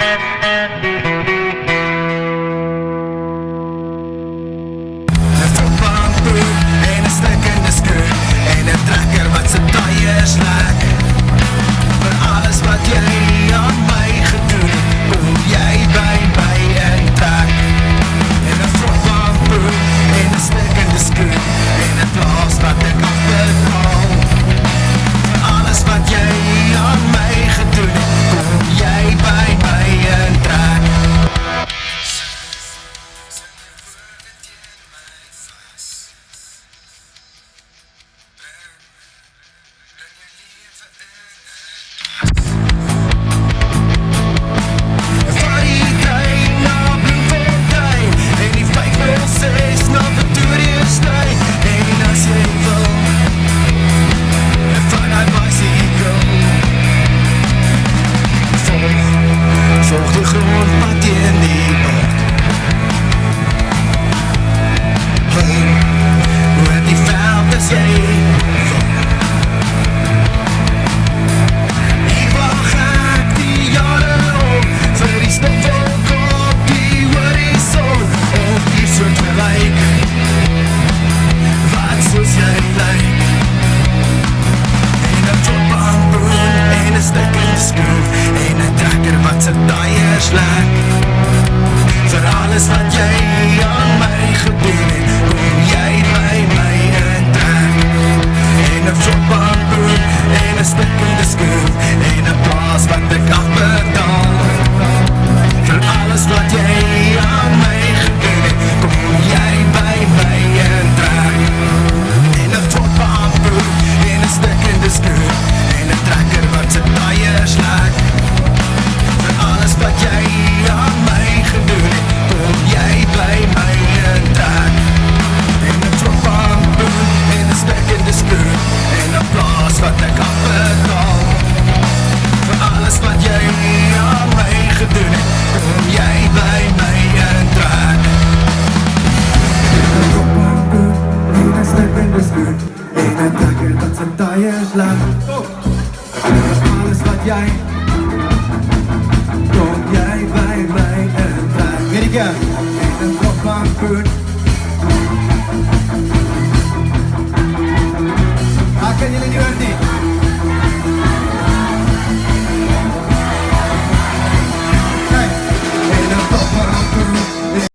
En 'n stikkende skroef en 'n trekker wat sy tyres lek. Vir alles wat jy aan my gedoen het, kom jy by my en trek. En 'n vrotbamboe en 'n stikkende skroef en 'n plaas wat ek afbetaal. Vir alles wat jy aan my gedoen het, kom jy by my en trek. Volg die grond wat in die bord. Hoor die veld as jy val. Hier wacht ek die jare op, vir die stipwolk op die horizon. Of die soort gelijk, wat soos jy lyk. En 'n trotbamboe en 'n stikkende skroef en 'n trekker wat sy tyres lek. Vir alles wat jy aan my gedoen het, kom jy by my en trek. En 'n trotbamboe en 'n stikkende skroef en 'n plaas wat ek afbetaal. Vir alles wat jy aan my gedoen het, kom jy by my en trek. En 'n trotbamboe en 'n stikkende skroef en 'n trekker wat sy tyres lek. Vir alles wat jy aan my gedoen het, kom jy by my en trek. En 'n trotbamboe en 'n stikkende skroef en 'n plaas wat ek afbetaal. Vir alles wat jy aan my gedoen het, kom jy by my en trek. En 'n trotbamboe en 'n stikkende skroef en 'n trekker wat sy tyres lek. Vir alles wat jy kom jy by my en trek. Weer die keer. En 'n trotbamboe